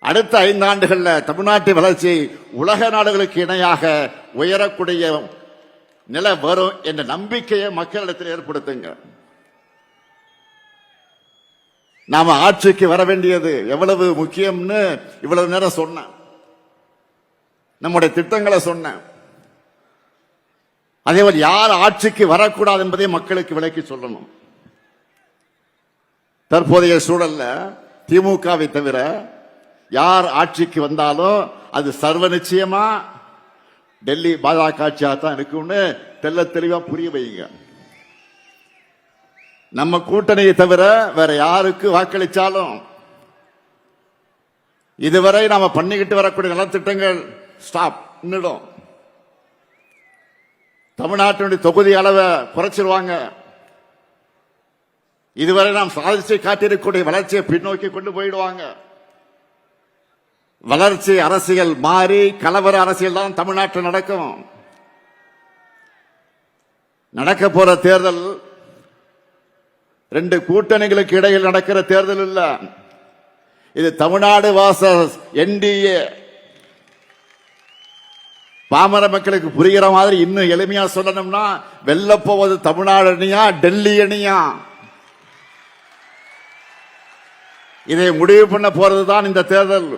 அடுத்த 5 ஆண்டுகளில் தமிழ்நாட்டின் வளர்ச்சி உலக நாடுகளுக்கு இணையாக உயரக்கூடிய நிலை வரும் என்ற நம்பிக்கையை மக்களிடத்தில் ஏற்படுத்துங்க. நாம ஆட்சிக்கு வர வேண்டியது எவ்வளவு முக்கியம்னு இவ்வளவு நேரம் சொன்னேன். நம்முடைய திட்டங்களை சொன்னேன். அதேபோல் யார் ஆட்சிக்கு வரக்கூடாது என்பதை மக்களுக்கு விளக்கி சொல்லணும். தற்போதைய சூழல்ல திமுகவை தவிர யார் ஆட்சிக்கு வந்தாலும் அது சர்வ நிச்சயமா டெல்லி பாஜக ஆட்சியாக தான் இருக்கும்னு தெல்ல தெளிவா புரிய வைங்க. நம்ம கூட்டணியை தவிர வேற யாருக்கு வாக்களிச்சாலும் இதுவரை நாம பண்ணிக்கிட்டு வரக்கூடிய நலத்திட்டங்கள் ஸ்டாப் நின்னுடும். தமிழ்நாட்டினுடைய தொகுதி அளவை குறைச்சிருவாங்க. இதுவரை நாம் சாதிச்சு காட்டியிருக்கக்கூடிய வளர்ச்சியை பின்னோக்கி கொண்டு போயிடுவாங்க. வளர்ச்சி அரசியல் மாறி கலவர அரசியல் தான் தமிழ்நாட்டில் நடக்கும். நடக்க போற தேர்தல் 2 கூட்டணிகளுக்கு இடையில் நடக்கிற தேர்தல் இல்ல. இது தமிழ்நாடு வாசஸ் என்டிஏ. பாமர மக்களுக்கு புரிகிற மாதிரி இன்னும் எளிமையா சொல்லணும்னா வெல்ல போவது தமிழ்நாடு அணியா டெல்லி அணியா, இதை முடிவு பண்ண போறதுதான் இந்த தேர்தல்.